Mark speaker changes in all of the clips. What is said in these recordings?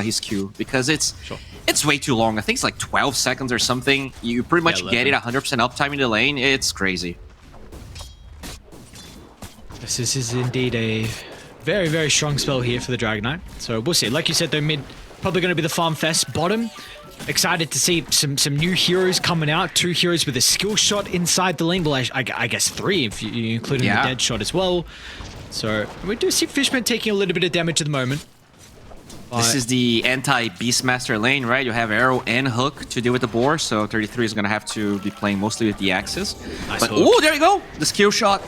Speaker 1: his Q, because it's way too long. I think it's like 12 seconds or something. You pretty much get it 100% uptime in the lane. It's crazy.
Speaker 2: This is indeed a very, very strong spell here for the Dragon Knight. So we'll see. Like you said, though, mid probably going to be the Farm Fest. Bottom, excited to see some new heroes coming out. 2 heroes with a skill shot inside the lane. Well, I guess 3 if you include the dead shot as well. So we do see Fishman taking a little bit of damage at the moment.
Speaker 1: This is the anti-Beastmaster lane, right? You have arrow and hook to deal with the boar, so 33 is going to have to be playing mostly with the axes.
Speaker 2: Nice
Speaker 1: but oh, there you go! The skill shot.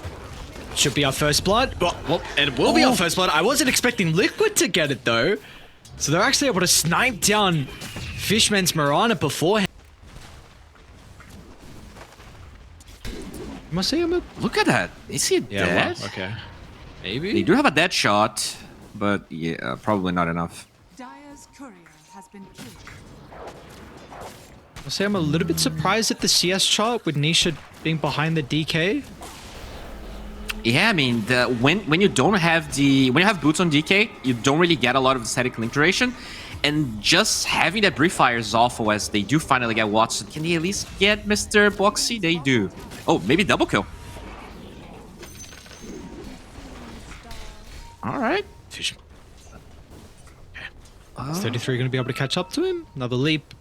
Speaker 2: Should be our first blood. Well, it will be our first blood. I wasn't expecting Liquid to get it, though. So they're actually able to snipe down Fishman's Mirana beforehand. Must say
Speaker 1: Look at that. Is he dead?
Speaker 2: Well, okay. Maybe?
Speaker 1: They do have a dead shot, but yeah, probably not enough.
Speaker 3: Dire's courier has been killed.
Speaker 2: I'll say I'm a little bit surprised at the CS chart with Nisha being behind the DK.
Speaker 1: Yeah, I mean, when you don't have when you have boots on DK, you don't really get a lot of static link duration, and just having that brief fire is awful. As they do finally get Watson. Can they at least get Mr. Boxi? They do. Oh, maybe double kill. All right.
Speaker 2: Fishman. Okay. Is 33 going to be able to catch up to him? Another leap.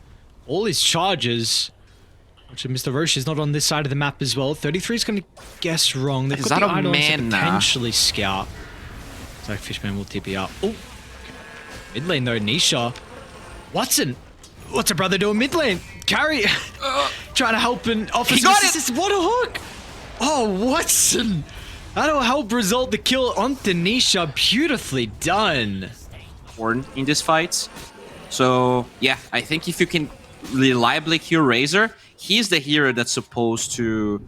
Speaker 2: All his charges. Actually, Mr. Roche is not on this side of the map as well. 33 is going to guess wrong. They've got the idol to potentially scout. It's like Fishman will TP up. Oh, okay. Mid lane though, Nisha. Watson, what's a brother doing mid lane? Carry, trying to help and offer some assistance. What a hook! Oh, Watson. That'll help result the kill onto Nisha. Beautifully done.
Speaker 1: Important in this fight. So yeah, I think if you can reliably kill Razor, he's the hero that's supposed to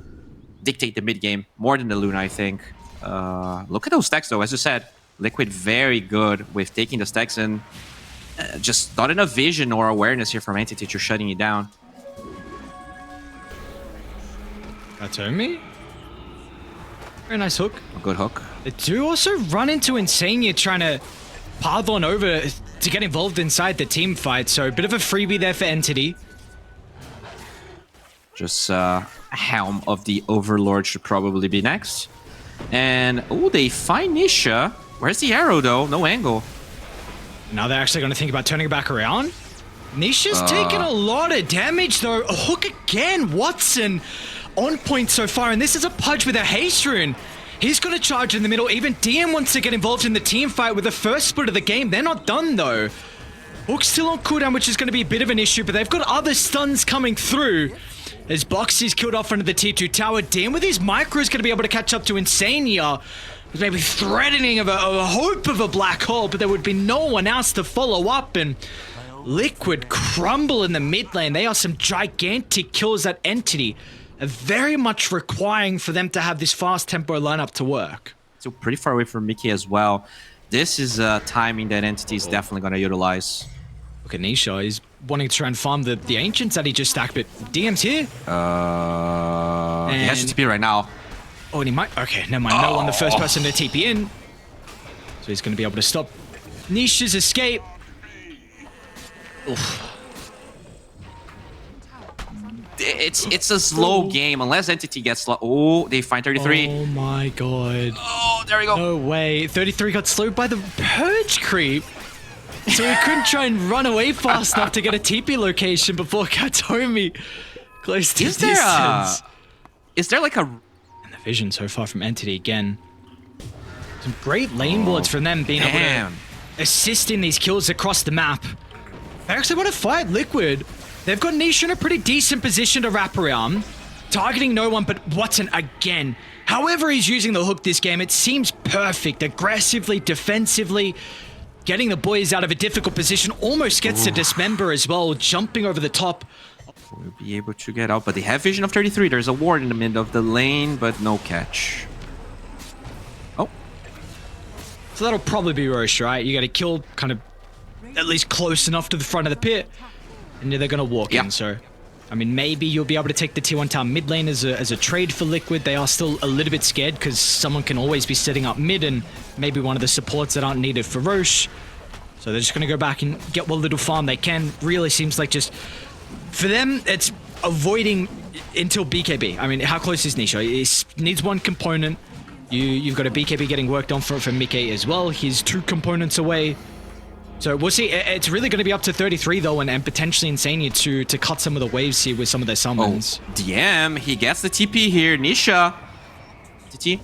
Speaker 1: dictate the mid game more than the Luna, I think. Look at those stacks though, as you said. Liquid very good with taking the stacks and just not enough vision or awareness here from Entity to shutting it down.
Speaker 2: Kataomi? Very nice hook.
Speaker 1: A good hook.
Speaker 2: They do also run into iNSaNiA trying to path on over to get involved inside the team fight, so a bit of a freebie there for Entity.
Speaker 1: Just Helm of the Overlord should probably be next. And, oh, they find Nisha. Where's the arrow, though? No angle.
Speaker 2: Now they're actually going to think about turning it back around. Nisha's taken a lot of damage, though. A hook again. Watson on point so far, and this is a Pudge with a haste rune. He's going to charge in the middle. Even DM wants to get involved in the team fight with the first split of the game. They're not done, though. Hook's still on cooldown, which is going to be a bit of an issue, but they've got other stuns coming through. As Boxi's killed off under the T2 tower, DM with his micro is going to be able to catch up to iNSaNiA. Maybe threatening of a hope of a black hole, but there would be no one else to follow up, and Liquid crumble in the mid lane. They are some gigantic kills at Entity, very much requiring for them to have this fast tempo lineup to work.
Speaker 1: So pretty far away from miCKe as well. This is timing that Entity is definitely going to utilize.
Speaker 2: Look at Nisha, he's wanting to try and farm the Ancients that he just stacked, but DM's here.
Speaker 1: He has to TP right now.
Speaker 2: Oh, and he might... Okay, never mind. No one the first person to TP in. So he's going to be able to stop Nisha's escape. Oof.
Speaker 1: It's a slow game unless Entity gets slow. Oh, they find 33.
Speaker 2: Oh my god.
Speaker 1: Oh, there we go.
Speaker 2: No way. 33 got slowed by the Purge creep. So he couldn't try and run away fast enough to get a TP location before Kataomi close to distance.
Speaker 1: Is there like a...
Speaker 2: And the vision so far from Entity again. Some great lane wards from them being able to assist in these kills across the map. They actually want to fight Liquid. They've got Nisha in a pretty decent position to wrap around. Targeting no one but Watson again. However he's using the hook this game, it seems perfect. Aggressively, defensively. Getting the boys out of a difficult position. Almost gets to Dismember as well. Jumping over the top.
Speaker 1: We'll be able to get out, but they have vision of 33. There's a ward in the mid of the lane, but no catch. Oh.
Speaker 2: So that'll probably be Roche, right? You got to kill kind of at least close enough to the front of the pit. And they're going to walk in, so... I mean, maybe you'll be able to take the T1 town mid lane as a trade for Liquid. They are still a little bit scared because someone can always be setting up mid and maybe one of the supports that aren't needed for Roche. So they're just going to go back and get what little farm they can. Really seems like just... For them, it's avoiding until BKB. I mean, how close is Nisha? He needs one component. You've got a BKB getting worked on for miCKe as well. He's 2 components away. So we'll see. It's really going to be up to 33 though, and potentially iNSaNiA to cut some of the waves here with some of their summons.
Speaker 1: Oh, DM, he gets the TP here. Nisha, TT.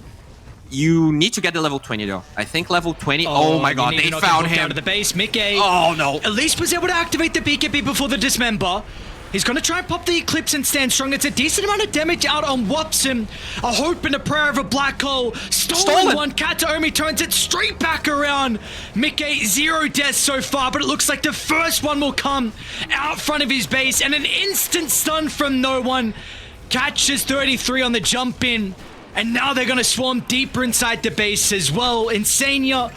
Speaker 1: You need to get the level 20 though. I think level 20. Oh my god, they found him.
Speaker 2: Down to the base. miCKe.
Speaker 1: Oh no.
Speaker 2: At least was able to activate the BKB before the dismember. He's going to try and pop the Eclipse and stand strong. It's a decent amount of damage out on Watson. A hope and a prayer of a black hole. Stolen one. Kataomi turns it straight back around. miCKe, 0 deaths so far, but it looks like the first one will come out front of his base. And an instant stun from no one. Catches 33 on the jump in. And now they're going to swarm deeper inside the base as well. iNSaNiA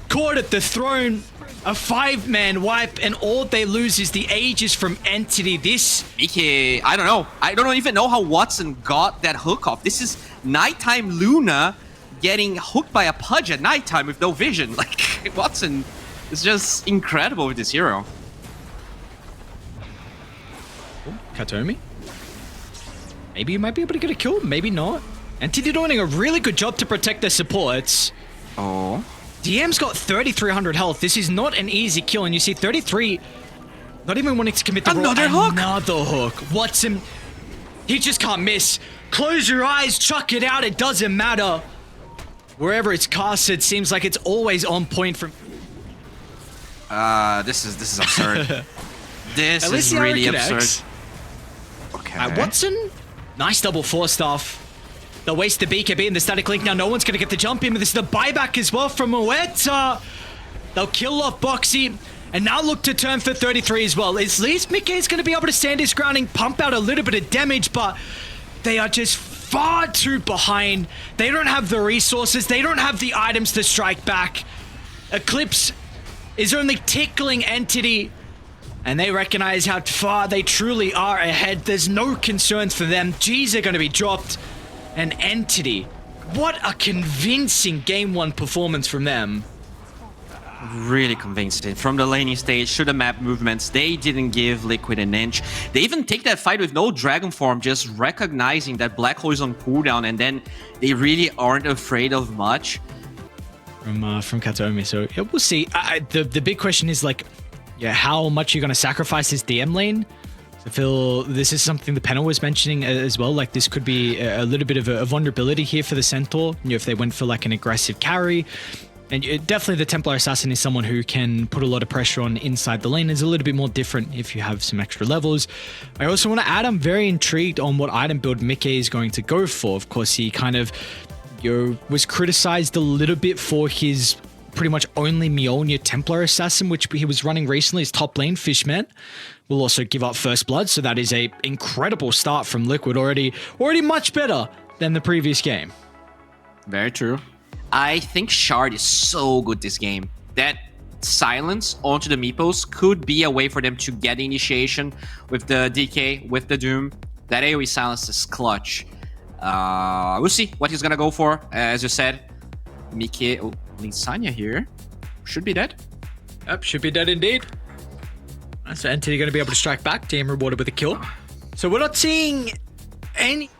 Speaker 2: caught at the throne. A 5-man wipe, and all they lose is the Aegis from Entity. This...
Speaker 1: miCKe, I don't know. I don't even know how Watson got that hook off. This is nighttime Luna getting hooked by a Pudge at nighttime with no vision. Like, Watson is just incredible with this hero.
Speaker 2: Kataomi? Maybe you might be able to get a kill, maybe not. Entity doing a really good job to protect their supports.
Speaker 1: Oh...
Speaker 2: DM's got 3,300 health. This is not an easy kill, and you see 33 not even wanting to commit the
Speaker 1: Another hook.
Speaker 2: Another hook. Watson, he just can't miss. Close your eyes, chuck it out. It doesn't matter. Wherever it's casted, seems like it's always on point from...
Speaker 1: This is absurd. This is really absurd. Okay.
Speaker 2: Watson, nice double 4-staff. They'll waste the BKB and the static link. Now no one's going to get the jump in, but this is the buyback as well from Muerta. They'll kill off boxi and now look to turn for 33 as well. At least miCKe is going to be able to stand his grounding, pump out a little bit of damage, but they are just far too behind. They don't have the resources. They don't have the items to strike back. Eclipse is only tickling Entity, and they recognize how far they truly are ahead. There's no concerns for them. G's are going to be dropped. An Entity. What a convincing Game 1 performance from them.
Speaker 1: Really convincing. From the laning stage to the map movements, they didn't give Liquid an inch. They even take that fight with no Dragon Form, just recognizing that Black Hole is on cooldown, and then they really aren't afraid of much.
Speaker 2: From Kataomi, so yeah, we'll see. The big question is, like, yeah, how much you're going to sacrifice this DM lane? I feel this is something the panel was mentioning as well. Like, this could be a little bit of a vulnerability here for the Centaur, you know, if they went for like an aggressive carry. And definitely the Templar Assassin is someone who can put a lot of pressure on inside the lane. It's a little bit more different if you have some extra levels. I also want to add, I'm very intrigued on what item build miCKe is going to go for. Of course, he kind of was criticized a little bit for his pretty much only Mjolnir Templar Assassin, which he was running recently. His top lane, Fishman, will also give up first blood. So that is a incredible start from Liquid, already much better than the previous game.
Speaker 1: Very true. I think Shard is so good this game. That silence onto the Meepos could be a way for them to get initiation with the DK, with the Doom. That AoE silence is clutch. We'll see what he's gonna go for. As you said, miCKe, iNSaNiA here. Should be dead.
Speaker 2: Yep, should be dead indeed. So Entity going to be able to strike back. Team rewarded with a kill. So we're not seeing any...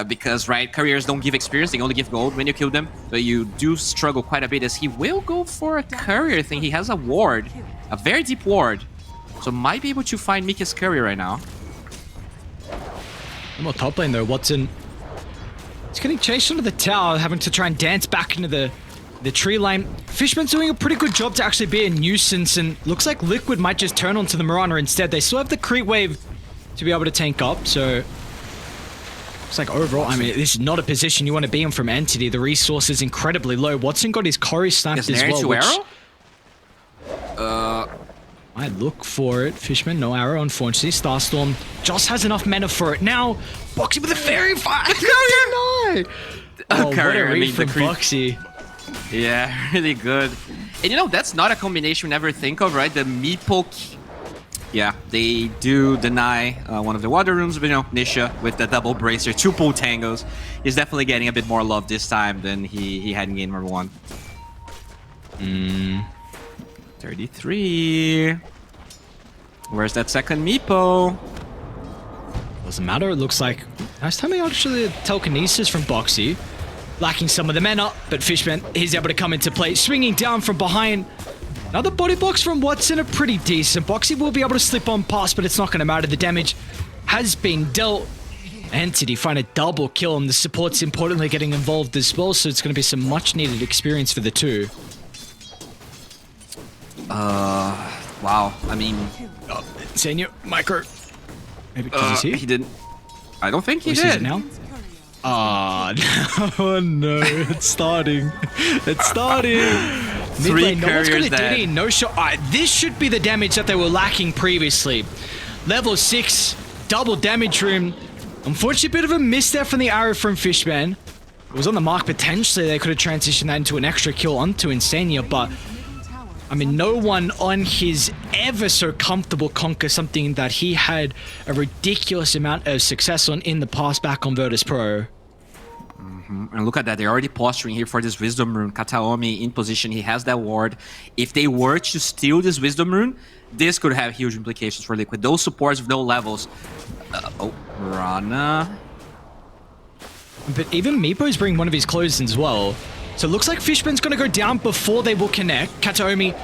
Speaker 1: because, right, carriers don't give experience. They only give gold when you kill them. So you do struggle quite a bit, as he will go for a courier thing. He has a ward. A very deep ward. So might be able to find miCKe's courier right now.
Speaker 2: No more top lane though. Watson... He's getting chased onto the tower, having to try and dance back into the tree line. Fishman's doing a pretty good job to actually be a nuisance, and looks like Liquid might just turn onto the Mirana instead. They still have the creep wave to be able to tank up, so... It's like overall, I mean, this is not a position you want to be in from Entity. The resource is incredibly low. Watson got his Cory snapped as well, which... I look for it. Fishman, no arrow, unfortunately. Starstorm just has enough mana for it. Now, boxi with a Fairy Fire! No! Oh, what a read from boxi.
Speaker 1: Yeah, really good. And you know, that's not a combination we never think of, right? The Meepo... Yeah, they do deny one of the water rooms, but you know, Nisha with the double bracer, 2 pull tangos, is definitely getting a bit more love this time than he had in game number 1. 33. Where's that second Meepo?
Speaker 2: Doesn't matter, it looks like nice timing actually telekinesis from Boxi. Lacking some of the mana, but Fishman, he's able to come into play, swinging down from behind. Another body box from Watson are pretty decent. Boxi will be able to slip on past, but it's not going to matter. The damage has been dealt. Entity find a double kill, and the support's importantly getting involved as well, so it's going to be some much needed experience for the two.
Speaker 1: Wow. I mean,
Speaker 2: iNSaNiA, micro. Maybe does he see?
Speaker 1: he didn't. I don't think he
Speaker 2: Sees
Speaker 1: did.
Speaker 2: it now? Oh no, it's starting. It's starting.
Speaker 1: Three
Speaker 2: no one's
Speaker 1: couriers
Speaker 2: gonna
Speaker 1: dead.
Speaker 2: DD, no shot. This should be the damage that they were lacking previously. Level 6, double damage room. Unfortunately, a bit of a miss there from the arrow from Fishman. It was on the mark, potentially they could have transitioned that into an extra kill onto iNSaNiA, but I mean, no one on his ever so comfortable conquer something that he had a ridiculous amount of success on in the past back on Virtus Pro.
Speaker 1: And look at that, they're already posturing here for this Wisdom Rune. Kataomi in position, he has that ward. If they were to steal this Wisdom Rune, this could have huge implications for Liquid. Those supports with no levels. Rana.
Speaker 2: But even Meepo's bringing one of his clothes in as well. So it looks like Fishman's going to go down before they will connect. Kataomi,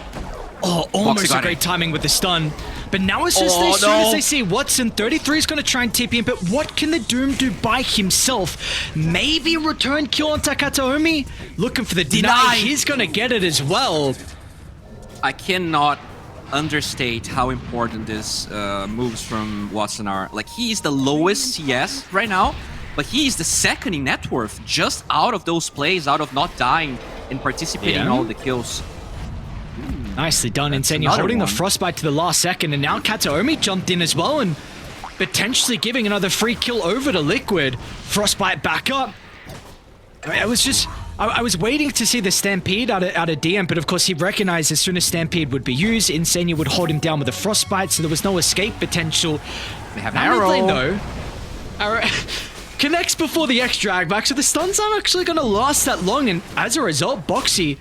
Speaker 2: almost a great timing with the stun. But now it's just as soon as they see Watson, 33 is going to try and TP him. But what can the Doom do by himself? Maybe a return kill onto Kataomi? Looking for the deny. He's going to get it as well.
Speaker 1: I cannot understate how important this moves from Watson are. Like, he is the lowest CS right now, but he is the second in net worth just out of those plays, out of not dying and participating in all the kills.
Speaker 2: Nicely done, iNSaNiA holding the frostbite to the last second, and now Kataomi jumped in as well and potentially giving another free kill over to Liquid. Frostbite back up. I mean, it was just, I was waiting to see the Stampede out of DM, but of course he recognized as soon as Stampede would be used, iNSaNiA would hold him down with a frostbite, so there was no escape potential.
Speaker 1: They have an arrow.
Speaker 2: Though. Arrow connects before the X drag back, so the stuns aren't actually going to last that long, and as a result, Boxi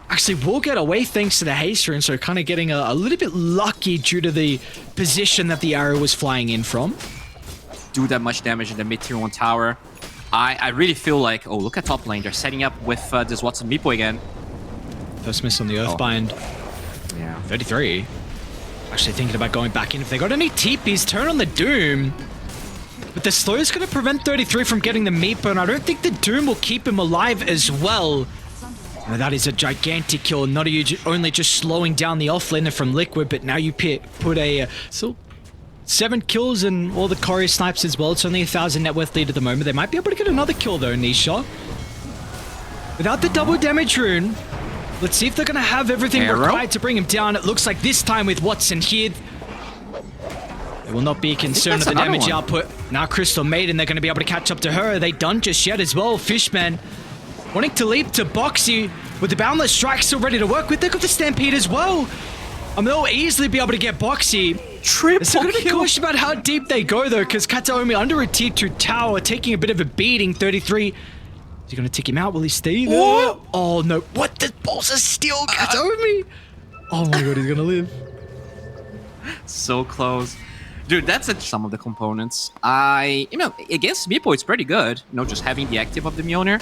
Speaker 2: actually will get away thanks to the haste rune, so kind of getting a little bit lucky due to the position that the arrow was flying in from.
Speaker 1: Do that much damage in the mid-tier 1 tower. I really feel like, oh, look at top lane. They're setting up with this Watson Meepo again.
Speaker 2: First miss on the Earthbind.
Speaker 1: Yeah.
Speaker 2: 33. Actually thinking about going back in. If they got any TPs, turn on the Doom. But the slow is going to prevent 33 from getting the Meepo, and I don't think the Doom will keep him alive as well. Now that is a gigantic kill, not only just slowing down the offlaner from Liquid, but now you put a... so 7 kills and all the courier snipes as well. It's only 1,000 net worth lead at the moment. They might be able to get another kill though, Nisha. Without the double damage rune, let's see if they're going to have everything required to bring him down. It looks like this time with Watson here, they will not be concerned with the damage output. Now Crystal Maiden, they're going to be able to catch up to her. Are they done just yet as well? Fishman wanting to leap to Boxi with the Boundless Strike still ready to work with. They've got the Stampede as well. I mean, they'll easily be able to get Boxi.
Speaker 1: Triple
Speaker 2: They're going to be cautious about how deep they go, though, because Kataomi under a tier 2 tower, taking a bit of a beating. 33. Is he going to tick him out? Will he stay there?
Speaker 1: Whoa.
Speaker 2: Oh, no. What? The balls are still Kataomi. Oh, my God. He's going to live.
Speaker 1: So close. Dude, that's some of the components. Against Meepo, it's pretty good. Just having the active of the Mjolnir.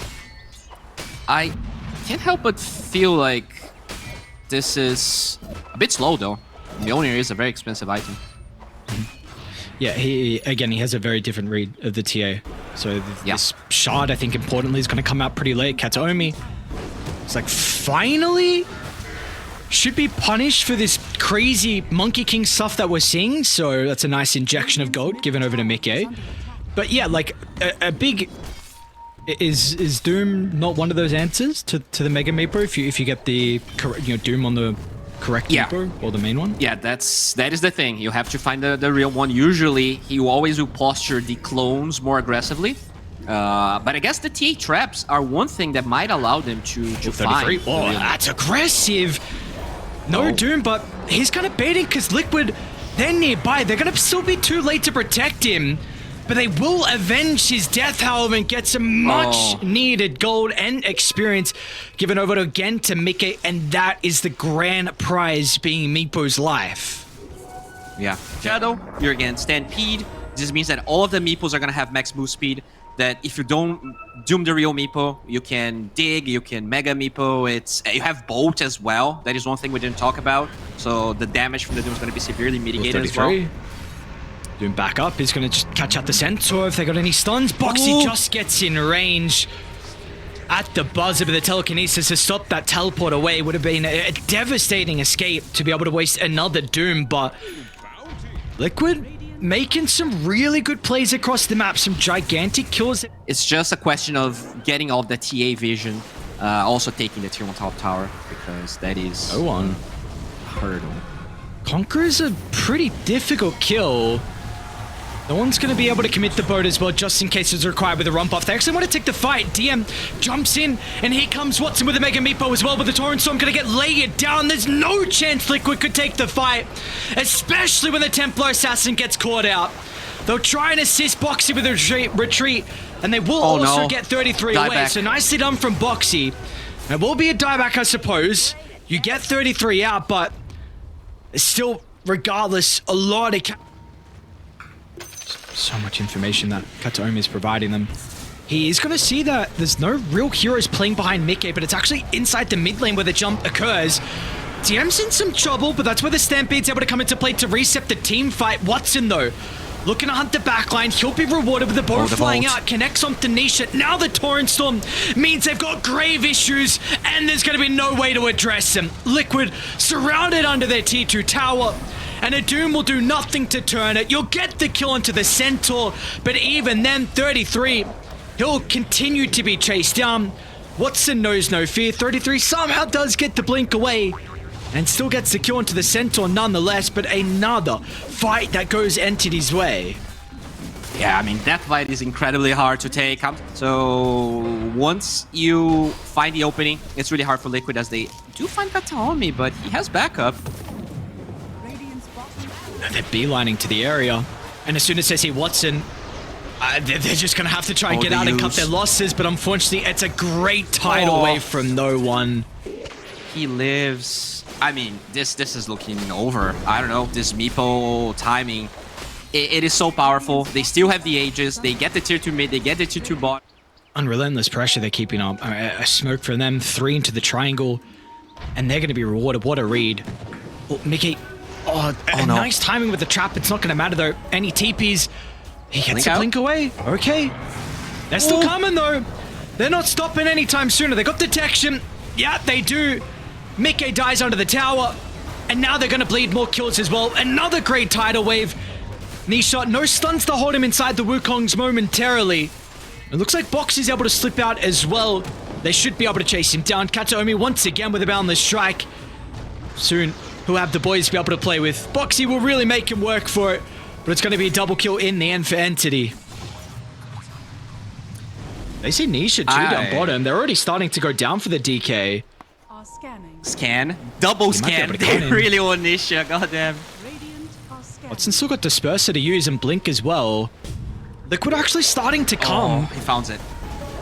Speaker 1: I can't help but feel like this is a bit slow, though. Mjolnir is a very expensive item.
Speaker 2: Yeah, he has a very different read of the TA. So this shard, I think, importantly, is going to come out pretty late. Kataomi, it's like, finally should be punished for this crazy Monkey King stuff that we're seeing. So that's a nice injection of gold given over to miCKe. But yeah, like, a big... Is Doom not one of those answers to the Mega Meepo if you get the Doom on the correct Meepo or the main one?
Speaker 1: Yeah, that is the thing. You have to find the real one. Usually, he always will posture the clones more aggressively. But I guess the TA traps are one thing that might allow them to find.
Speaker 2: Oh, that's aggressive. No Doom, but he's kind of baiting because Liquid, they're nearby. They're going to still be too late to protect him. But they will avenge his death, however, and get some much needed gold and experience given over again to miCKe, and that is the grand prize being Meepo's life.
Speaker 1: Yeah. Shadow, you're against Stampede. This means that all of the Meepos are going to have max move speed. That if you don't doom the real Meepo, you can dig, you can mega Meepo. You have Bolt as well. That is one thing we didn't talk about. So the damage from the doom is going to be severely mitigated as well.
Speaker 2: Doom back up. He's going to just catch out the Centaur if they got any stuns. boxi just gets in range at the buzzer, but the telekinesis has stopped that teleport away. Would have been a devastating escape to be able to waste another doom, but Liquid making some really good plays across the map, some gigantic kills.
Speaker 1: It's just a question of getting all of the TA vision, also taking the tier 1 top tower, because that is
Speaker 2: a
Speaker 1: hurdle.
Speaker 2: Conqueror's a pretty difficult kill. No one's going to be able to commit the boat as well, just in case it's required with a rump off. They actually want to take the fight. DM jumps in, and here comes Watson with a Mega Meepo as well, but the Torrent Storm going to get layered down. There's no chance Liquid could take the fight, especially when the Templar Assassin gets caught out. They'll try and assist boxi with a retreat, and they will also get 33 away.
Speaker 1: Back.
Speaker 2: So nicely done from boxi. It will be a dieback, I suppose. You get 33 out, but it's still, regardless, a lot of... So much information that Kataomi is providing them. He is going to see that there's no real heroes playing behind miCKe, but it's actually inside the mid lane where the jump occurs. DM's in some trouble, but that's where the Stampede's able to come into play to reset the team fight. Watson, though, looking to hunt the backline. He'll be rewarded with the bow flying out. Connects onto Nisha. Now the Torrent Storm means they've got grave issues, and there's going to be no way to address them. Liquid surrounded under their T2 tower, and a Doom will do nothing to turn it. You'll get the kill into the Centaur, but even then, 33, he'll continue to be chased down. Watson knows no fear. 33 somehow does get the blink away, and still gets the kill into the Centaur nonetheless, but another fight that goes Entity's way.
Speaker 1: Yeah, I mean, that fight is incredibly hard to take. So once you find the opening, it's really hard for Liquid, as they do find Kataomi, but he has backup.
Speaker 2: They're beelining to the area, and as soon as they see Watson, they're just going to have to try and get out and cut their losses, but unfortunately, it's a great tidal wave from no one.
Speaker 1: He lives. I mean, this is looking over. I don't know, this Meepo timing, it is so powerful. They still have the Aegis, they get the tier 2 mid, they get the tier 2 bot.
Speaker 2: Unrelentless pressure they're keeping up. A smoke from them, 3 into the triangle, and they're going to be rewarded. What a read. Oh, miCKe. Nice timing with the trap. It's not going to matter, though. Any TPs. He gets a blink away. Okay. They're still coming, though. They're not stopping anytime sooner. They got detection. Yeah, they do. miCKe dies under the tower. And now they're going to bleed more kills as well. Another great tidal wave. Nisha, no stuns to hold him inside the Wukongs momentarily. It looks like boxi is able to slip out as well. They should be able to chase him down. Kataomi once again with a boundless strike. Soon, he'll have the boys to be able to play with. boxi will really make him work for it, but it's going to be a double kill in the end for Entity. They see Nisha too down bottom. They're already starting to go down for the DK.
Speaker 1: Scan. Double scan. They really want Nisha. Goddamn.
Speaker 2: Watson still got Disperser to use and Blink as well. Liquid actually starting to come.
Speaker 1: He found it.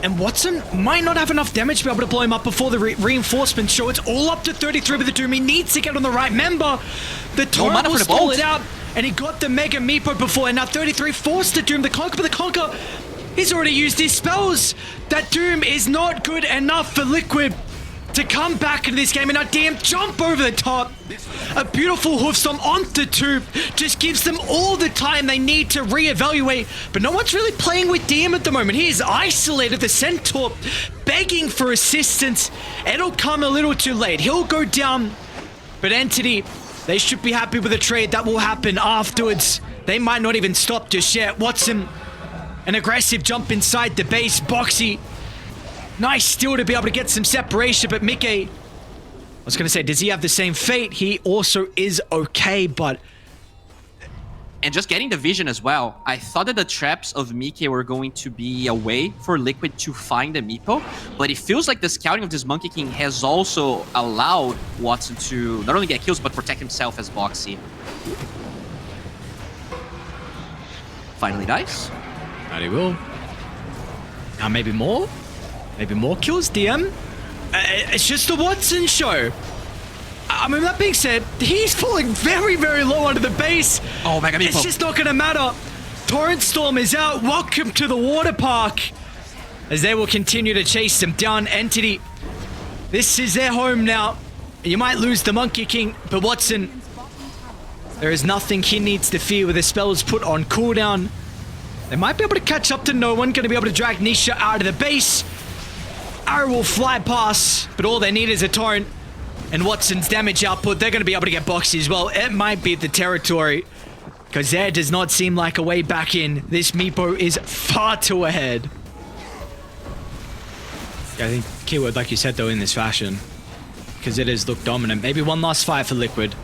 Speaker 2: And Watson might not have enough damage to be able to blow him up before the reinforcements show. It's all up to 33 with the Doom. He needs to get on the right member. The Torrent will stall it out, and he got the Mega Meepo before, and now 33 forced the Doom to conquer, but the Conquer, he's already used his spells. That Doom is not good enough for Liquid to come back into this game, and now DM jump over the top. A beautiful hoofstomp onto 2 just gives them all the time they need to reevaluate, but no one's really playing with DM at the moment. He is isolated, the Centaur begging for assistance. It'll come a little too late. He'll go down, but Entity, they should be happy with the trade that will happen afterwards. They might not even stop just yet. Watson, an aggressive jump inside the base. boxi, nice steal to be able to get some separation, but miCKe, I was going to say, does he have the same fate? He also is okay, but...
Speaker 1: And just getting the vision as well. I thought that the traps of miCKe were going to be a way for Liquid to find the Meepo, but it feels like the scouting of this Monkey King has also allowed Watson to not only get kills, but protect himself as boxi. Finally dies.
Speaker 2: And he will. Now maybe more? Maybe more kills, DM? It's just the Watson show. I mean, that being said, he's falling very, very low under the base.
Speaker 1: Oh, Mega
Speaker 2: It's
Speaker 1: Meepo.
Speaker 2: just not going to matter. Torrent Storm is out. Welcome to the water park. As they will continue to chase them down. Entity, this is their home now. You might lose the Monkey King, but Watson, there is nothing he needs to fear with his spells put on cooldown. They might be able to catch up to no one. Going to be able to drag Nisha out of the base. Arrow will fly past, but all they need is a torrent. And Watson's damage output, they're going to be able to get boxy as well. It might be the territory, because there does not seem like a way back in. This Meepo is far too ahead. Yeah, I think keyword, like you said, though, in this fashion, because it has looked dominant. Maybe one last fight for Liquid.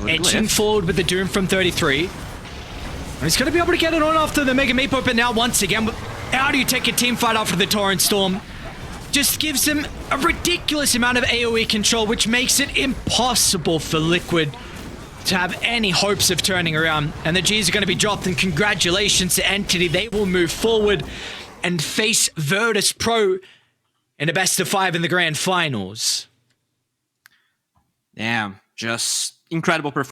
Speaker 2: Edging forward with the Doom from 33. And he's going to be able to get it on after the Mega Meepo, but now once again, how do you take a team fight after the Torrent Storm? Just gives him a ridiculous amount of AoE control, which makes it impossible for Liquid to have any hopes of turning around. And the G's are going to be dropped, and congratulations to Entity. They will move forward and face Virtus Pro in a best of 5 in the grand finals.
Speaker 1: Damn, just incredible performance.